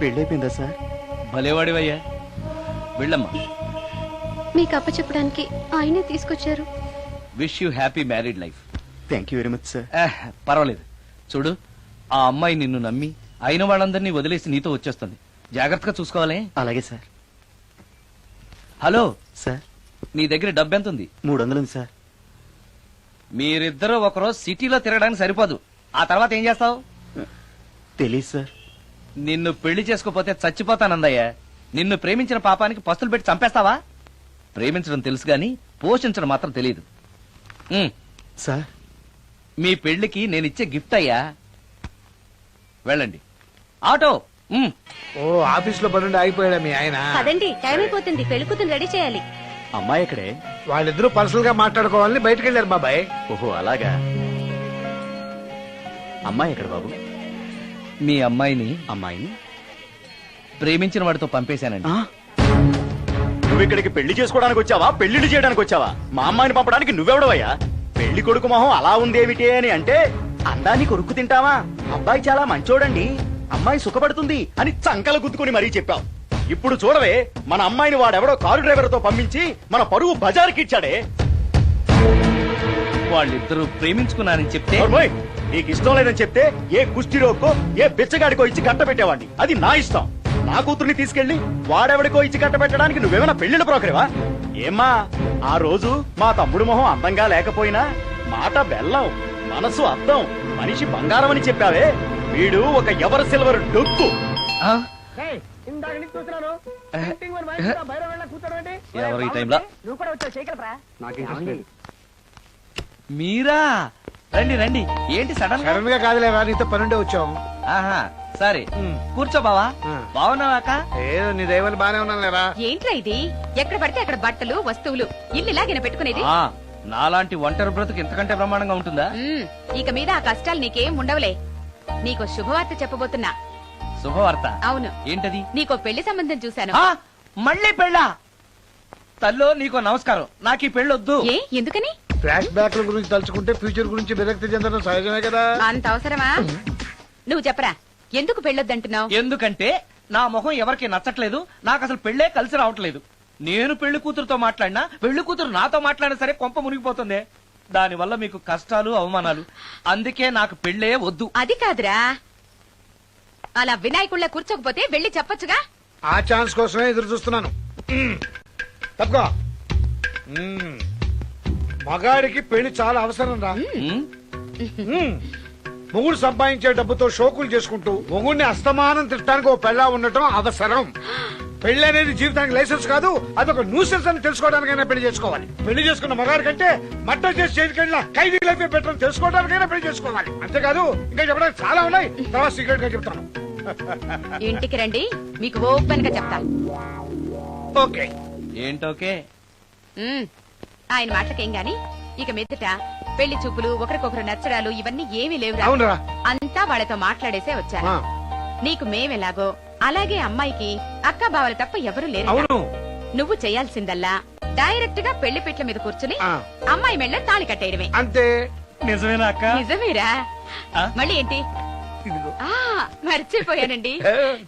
పెళ్ళైపోయిందా sir? భలేవాడివయ్యా, వెళ్ళమ్మా. మీకు అప్పచెప్పడానికి ఆయనే తీసుకొచ్చారు. Wish you happy married life. Thank you very much sir. పర్వాలేదు. చూడు, ఆ అమ్మాయి నిన్ను నమ్మి అయిన వాళ్ళందరినీ వదిలేసి నీతో వచ్చేస్తుంది. జాగ్రత్తగా చూసుకోవాలి. అలాగే సార్. హలో సార్, నీ దగ్గర డబ్బు ఎంత ఉంది? 300 ఉంది సార్. మీరిద్దరూ ఒకరోజు సిటీలో తిరగడానికి సరిపోదు. ఆ తర్వాత ఏం చేస్తావు? తెలీదు సార్. నిన్ను పెళ్లి చేసుకోపోతే చచ్చిపోతానందయ్యా. నిన్ను ప్రేమించిన పాపానికి పస్తులు పెట్టి చంపేస్తావా? ప్రేమించడం తెలుసు గాని పోషించడం మాత్రం తెలియదు. సార్, మీ పెళ్లికి నేనిచ్చే గిఫ్ట్ అయ్యా. వెళ్ళండి. ఆటో. ఓ ఆఫీస్ లో పనుండి ఆగిపోయాడా మీ ఆయన? పదండి, టైం అయిపోతుంది. పెళ్లి కూతురు రెడీ చేయాలి. అమ్మాయి ఎక్కడే? వాళ్ళిద్దరూ పర్సనల్ గా మాట్లాడుకోవాలని బయటకు వెళ్ళారు బాబాయ్. ఓహో అలాగా. అమ్మాయి ఎక్కడ బాబు? మీ అమ్మాయిని అమ్మాయిని ప్రేమించిన వాడితో పంపేశానండి. నువ్వు ఇక్కడికి పెళ్లి చేసుకోవడానికి వచ్చావా, పెళ్లిళ్ళు చేయడానికి వచ్చావా? మా అమ్మాయిని పంపడానికి నువ్వెవడవయ్యా? పెళ్లి కొడుకు మొహం అలా ఉందేమిటి అని అంటే అందాన్ని కొరుక్కు తింటావా? అబ్బాయి చాలా మంచోడండి, అమ్మాయి సుఖపడుతుంది అని చంకలు గుద్దుకుని మరీ చెప్పావు. ఇప్పుడు చూడవే, మన అమ్మాయిని వాడెవడో కారు డ్రైవర్ తో పంపించి మన పరువు బజారుకి ఇచ్చాడే. వాళ్ళిద్దరూ ప్రేమించుకున్నారని చెప్తే నీకు ఇష్టం లేదని చెప్తే ఏ కుష్టిరోకో ఏ బిచ్చగాడికో ఇచ్చి కట్టబెట్టేవాడిని. అది నా ఇష్టం. నా కూతుర్ని తీసుకెళ్లి వాడెవడికో ఇచ్చి కట్టబెట్టడానికి నువ్వేమైనా పెళ్లిళ్ళ బ్రోకరేవా? ఏమ్మా, ఆ రోజు మా తమ్ముడు మొహం అందంగా లేకపోయినా మాట బెల్లం, మనసు అద్దం, మనిషి బంగారం అని చెప్పావే. వీడు ఒక ఎవరు సిల్వర్ డొక్కు. ఎవరు ఈ టైంలో? మీరా? రండి రండి. ఏంటి సడన్ సడన్ గా కాదులేవా, నీతో పనుండే వచ్చాం. ఆహా, సరే కూర్చో బావా. బావున్నావాక? ఏదో నీ దైవాలు బానే ఉన్నాను లేరా. ఏంట్రా ఇది? ఎక్కడ పడితే అక్కడ బట్టలు వస్తువులు ఇల్లు ఇలాగిన పెట్టుకునేది. నాలాంటి ఒంటరి బ్రతుకు ఎంతకంటే బ్రహ్మాండంగా ఉంటుందా? ఇక మీద ఆ కష్టాలు నీకేం ఉండవులే. నీకో శుభవార్త చెప్పబోతున్నా. శుభవార్త? అవును. ఏంటది? నీకో పెళ్లి సంబంధం చూశాను. మళ్ళీ పెళ్ళా? తల్లో నీకో నమస్కారం, నాకు ఈ పెళ్ళొద్దు. ఏ ఎందుకని? ఫ్లాష్ బ్యాక్ గురించి తలుచుకుంటే ఫ్యూచర్ గురించి విరక్తి చెందడం సహజమే కదా. అంత అవసరమా? నువ్వు చెప్పరా, ఎందుకు పెళ్ళొద్దంటున్నావు? ఎందుకంటే నా మొహం ఎవరికి నచ్చట్లేదు. నాకు అసలు పెళ్లే కలిసి రావట్లేదు. నేను పెళ్లి కూతురుతో మాట్లాడినా, పెళ్లి కూతురు నాతో మాట్లాడినా సరే కొంప మునిగిపోతుంది. దానివల్ల మీకు కష్టాలు అవమానాలు. అందుకే నాకు పెళ్లే వద్దు. అది కాదురా, అలా వినాయకుళ్ళ కూర్చోకపోతే వెళ్ళి చెప్పొచ్చుగా. ఆ ఛాన్స్ కోసమే ఎదురు చూస్తున్నాను. తప్పుకో. మగాడికి పెళ్లి చాలా అవసరం రా. మొగుడు సంపాదించే డబ్బుతో షోకులు చేసుకుంటూ మొగుడిని అస్తమానం తిట్టడానికి ఓ పెళ్ళా ఉండటం అవసరం. పెళ్లి అనేది జీవితానికి లైసెన్స్ కాదు, అదొక న్యూసెన్స్ అని తెలుసుకోవడానికైనా పెళ్లి చేసుకోవాలి. పెళ్లి చేసుకున్న మగాడి కంటే మట్టం చేసి చేతికెళ్ళిన ఖైదీ లైఫ్ బెటర్ అని తెలుసుకోవడానికైనా పెళ్లి చేసుకోవాలి. అంతేకాదు ఇంకా చెప్పడానికి చాలా ఉన్నాయి, తర్వాత సీక్రెట్ గా చెప్తాను. ఇంటికి రండి, మీకు ఓపెన్ గా చెప్తాను. ఓకే. ఏంటోకే? ఆయన మాటలకేం గాని ఇక మీదట పెళ్లి చూపులు, ఒకరికొకరు నచ్చడాలు ఇవన్నీ ఏమీ లేవు. అవునరా, అంతా వాళ్ళతో మాట్లాడేసే వచ్చారు. నీకు మేమెలాగో అలాగే అమ్మాయికి అక్క బావలు తప్ప ఎవరు లేరు. అవును. నువ్వు చేయాల్సిందల్లా డైరెక్ట్ గా పెళ్లి పెట్ల మీద కూర్చుని అమ్మాయి మెళ్ళ తాళి కట్టేయడమే. అంతే. నిజమేనా అక్క? నిజమేరా. మళ్ళీ ఏంటి? మర్చిపోయానండి,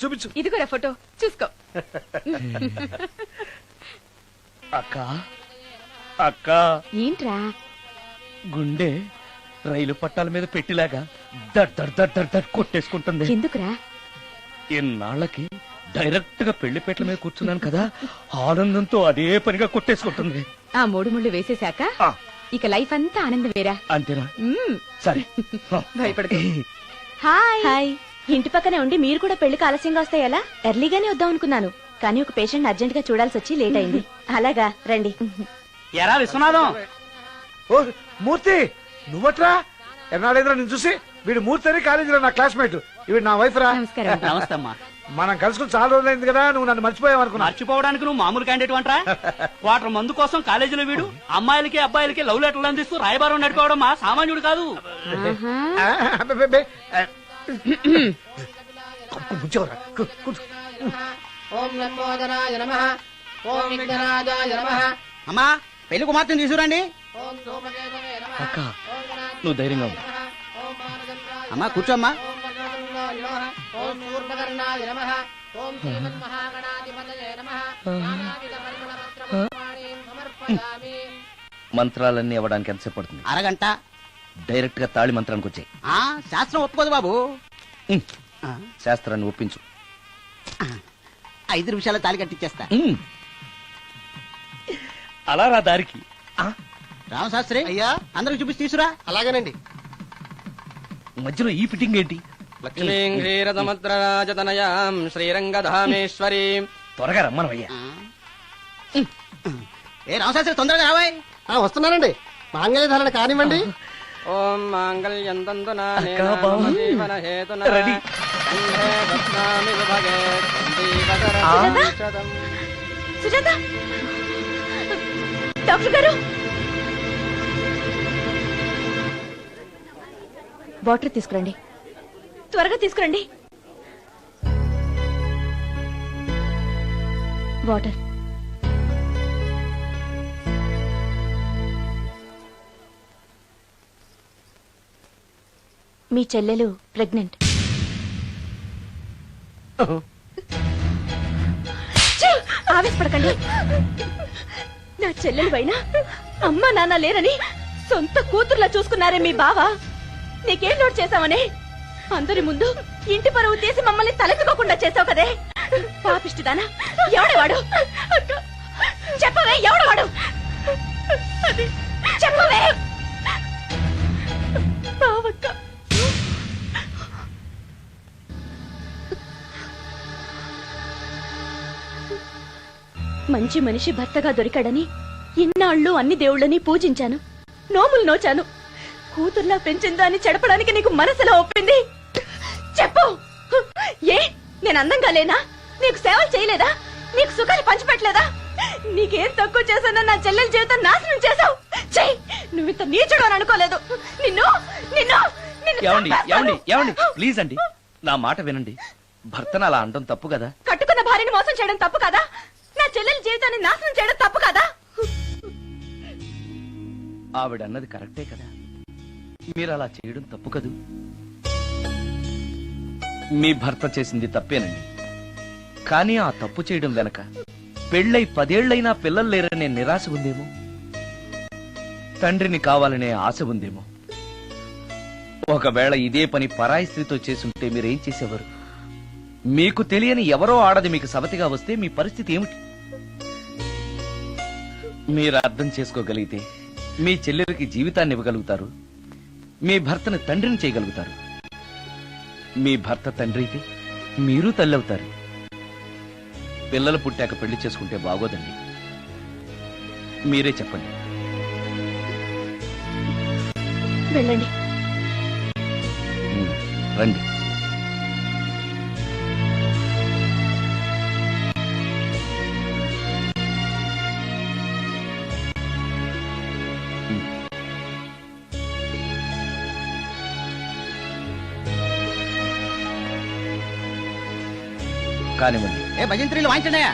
చూపించు. ఇదిగోరా ఫోటో చూసుకో. అక్క అక్క, ఏంట్రా? గుండె రైలు పట్టాల మీద పెట్టిలాగా దడ్ దడ్ దడ్ దడ్ దడ్ కొట్టేసుకుంటుంది. ఎందుకురా? ఇన్నాళ్ళకి డైరెక్ట్ గా పెళ్లిపేటల మీద కూర్చున్నాను కదా, ఆనందంతో అదే పనిగా కొట్టేసుకుంటుంది. ఆ 3 ముళ్ళు వేసేశాక ఇక లైఫ్ అంతా ఆనందం వేరా. అంతేనా? సరే. భయపడదు. హాయ్. ఇంటి పక్కనే ఉండి మీరు కూడా పెళ్లికి ఆలస్యంగా వస్తే ఎలా? ఎర్లీగానే వద్దాం అనుకున్నాను, కానీ ఒక పేషెంట్ అర్జెంట్ గా చూడాల్సి వచ్చి లేట్ అయింది. అలాగా రండి. ఎరా విశ్వనాథం. ఓ మూర్తి, నువ్వట్రా? ఎన్నాడైందిరా నేను చూసి. వీడు మూర్తి అని కాలేజీలో నా క్లాస్మేట్, ఇవి నా వైఫ్ రా. నమస్తే అమ్మా. మనం కలుసుకుని చాలా రోజులైంది కదా, నువ్వు నన్ను మర్చిపోయావు అనుకున్నా. మర్చిపోవడానికి నువ్వు మామూలు క్యాండిడేట్ అంటరా? వాటర్ మందు కోసం కాలేజీలో వీడు అమ్మాయిలకి అబ్బాయిలకి లవ్ లెటర్లు అందిస్తూ రాయబారం నడుకోవడం మా సామాన్యుడు కాదు. అమ్మా, పెళ్లి కుమార్తెను తీసుకురండి. అక్క, నువ్వు ధైర్యంగా ఉంది. అమ్మా కూర్చోమ్మా. ఓం శూర్పకర్ణాయ నమః ఓం శ్రీమన్మహాగణాధిపతయే నమః నానావిధ పరిమళపత్ర పుష్పాణీం సమర్పయామి. మంత్రాలన్నీ అవ్వడానికి ఎంతసేపు పడుతుంది? అరగంట. డైరెక్ట్ గా తాళి మంత్రానికి వచ్చాయి. శాస్త్రం ఒప్పుకోదు బాబు. శాస్త్రాన్ని ఒప్పించు. 5 నిమిషాల తాళి కట్టించేస్తా. అలా రా దారికి. రామశాస్త్రి అయ్యా అందరికి చూపించి తీసురా. అలాగేనండి. మధ్యలో ఈ ఫిట్టింగ్ ఏంటి? లక్ష్మీం క్షీరసముద్రరాజతనయాం శ్రీరంగధామేశ్వరీం. త్వరగా రమ్మనవయ్యా. ఏ రామశాస్త్రి తొందరగా రావాయ్. వస్తున్నానండి. మాంగళ్య ధారణ కానివ్వండి. ఓం మాంగళ్యం తంతునా అక్కా, బావ. జీవన హేతునా రెడీ. కంఠే బధ్నామి విభగే సుజాత? సుజాత డాక్టర్ గారు, వాటర్ తీసుకురండి, త్వరగా తీసుకురండి. వాటర్. మీ చెల్లెలు ప్రెగ్నెంట్. ఆవేశపడకండి. నా చెల్లెలు పైన అమ్మా నాన్న లేరని సొంత కూతుర్లా చూసుకున్నారే మీ బావ. నీకేం నోట్ చేశావనే అందరి ముందు ఇంటి పరువు తీసి మమ్మల్ని తలెత్తుకోకుండా చేసావు కదే. పాపిష్టిదానా, ఎవడవాడు? చెప్పవే, ఎవడవాడు? చెప్పవే. బావక్క, మంచి మనిషి భర్తగా దొరికాడని ఇన్నాళ్ళు అన్ని దేవుళ్ళని పూజించాను, నోములు నోచాను. కూతుర్లా పెంచిందా అని చెడపడానికి నీకు మనసులో ఒప్పింది. చెప్పు, ఏ నేను అందంగా లేనా? నీకు సేవలు చేయలేదా? నీకు సుఖాలు పంచిపెట్టలేదా? నీకేం తక్కువ చేశానని నా చెల్లెల జీవితం నాశనం చేశావు. చెయ్యి, నువ్వు ఇంత నీచుడు అని అనుకోలేదు. నిన్ను నిన్ను ఏమండి ఏమండి ఏమండి ప్లీజ్ అండి, నా మాట వినండి. భర్తను అలా అనడం తప్పు కదా. కట్టుకున్న భార్యని మోసం చేయడం తప్పు కదా? నా చెల్లెల జీవితాన్ని నాశనం చేయడం తప్పు కదా? ఆవిడ అన్నది కరెక్టే కదా. మీరు అలా చేయడం తప్పు కదూ. మీ భర్త చేసింది తప్పేనండి. కానీ ఆ తప్పు చేయడం వెనక పెళ్ళై 10 ఏళ్లైనా పిల్లలు లేరనే నిరాశ ఉందేమో, తండ్రిని కావాలనే ఆశ ఉందేమో. ఒకవేళ ఇదే పని పరాయి స్త్రీతో చేసుంటే మీరేం చేసేవారు? మీకు తెలియని ఎవరో ఆడది మీకు సవతిగా వస్తే మీ పరిస్థితి ఏమిటి? మీరు అర్థం చేసుకోగలిగితే మీ చెల్లెలకి జీవితాన్ని ఇవ్వగలుగుతారు, మీ భర్తను తండ్రిని చేయగలుగుతారు. మీ భర్త తండ్రి అయితే మీరు తల్లి అవుతారు. పిల్లలు పుట్టాక పెళ్లి చేసుకుంటే బాగోదండి. మీరే చెప్పండి. వెళ్ళండి. రండి. కానివ్వండి. ఏ భజంత్రీలు వాయించండియా.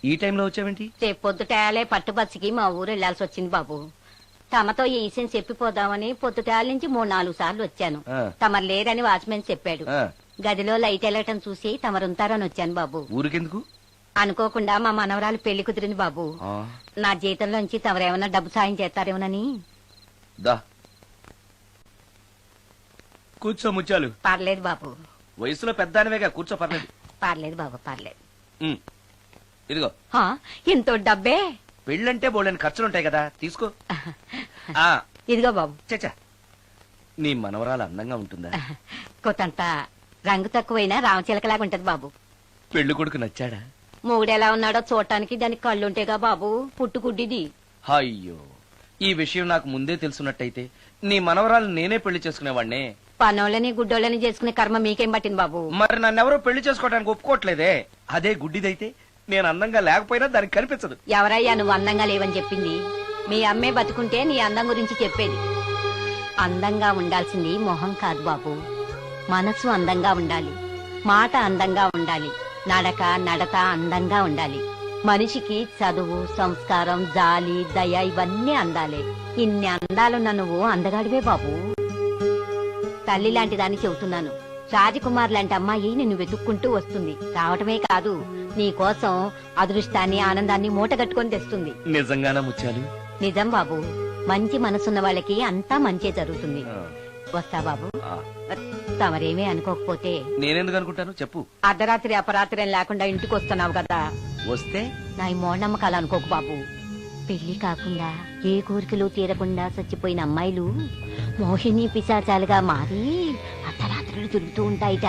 ఈ టైంలో వచ్చావేంటి? రేపు పొద్దుటాలే పట్టుబస్సుకి మా ఊరు వెళ్లాల్సి వచ్చింది బాబు. తమతో ఈ విషయం చెప్పిపోదామని పొద్దుటాల నుంచి 3-4 సార్లు వచ్చాను. తమరు లేరని వాచ్మెన్ చెప్పాడు. గదిలో లైట్ వెళ్ళటం చూసి తమరుంటారని వచ్చాను బాబు. ఊరికెందుకు? అనుకోకుండా మా మనవరాలు పెళ్లి కుదిరింది బాబు. నా జీతంలోంచి తమరేమన్నా డబ్బు సాయం చేస్తారేమోనని. దా కూర్చో ముచ్చాలు. పర్లేదు బాబు. వయసులో పెద్దానివేగా, కూర్చో. పర్లేదు. పర్లేదు బాబు, పర్లేదు. ఇదిగో. ఇంతో డబ్బే. పెళ్ళంటే బోళ్ళని ఖర్చులుంటాయి కదా, తీసుకో. ఇదిగో బాబు. చచ్చా, నీ మనవరాలు అందంగా ఉంటుందా? కొత్తంత రంగు తక్కువైనా రామచిలకలాగా ఉంటది బాబు. పెళ్లి కొడుకు నచ్చాడా? మూడెలా ఉన్నాడో చూడటానికి దానికి కళ్ళుంటేగా బాబు, పుట్టుకుడ్డిది. అయ్యో, ఈ విషయం నాకు ముందే తెలుసున్నట్టయితే నీ మనవరాలు నేనే పెళ్లి చేసుకునేవాడినే. పనోళ్ళని గుడ్డోళ్ళని చేసుకునే కర్మ మీకేం పట్టింది బాబు? మరి నన్నెవరో పెళ్లి చేసుకోవడానికి ఒప్పుకోవట్లేదే. అదే గుడ్డిదైతే నేను అందంగా లేకపోయినా దానికి కనిపించదు. ఎవరయ్యా నువ్వు అందంగా లేవని చెప్పింది? మీ అమ్మే బతుకుంటే నీ అందం గురించి చెప్పేది. అందంగా ఉండాల్సింది మొహం కాదు బాబు, మనసు అందంగా ఉండాలి, మాట అందంగా ఉండాలి, నడత అందంగా ఉండాలి. మనిషికి చదువు, సంస్కారం, జాలి, దయ ఇవన్నీ అందాలే. ఇన్ని అందాలున్న నువ్వు అందగాడివే బాబు. తల్లి లాంటి దాన్ని చెబుతున్నాను. రాజకుమార్ లాంటి అమ్మాయి నిన్ను వెతుక్కుంటూ వస్తుంది. రావటమే కాదు, నీ కోసం అదృష్టాన్ని, ఆనందాన్ని మూటగట్టుకొని తెస్తుంది. నిజంగానా ముత్యాలు? నిజం బాబు. మంచి మనసున్న వాళ్ళకి అంతా మంచే జరుగుతుంది. వస్తా బాబు. తమరేమీ అనుకోకపోతే. నేనెందుకు అనుకుంటాను చెప్పు. అర్ధరాత్రి అపరాత్రి లేకుండా ఇంటికి వస్తున్నావు కదా, వస్తే నా ఈ మూఢనమ్మకాలు అనుకోకు బాబు. పెళ్లి కాకుండా ఏ కోరికలు తీరకుండా చచ్చిపోయిన అమ్మాయిలు మోహిని పిశాచాలుగా మారి అర్ధరాత్రులు తిరుగుతూ ఉంటాయిట.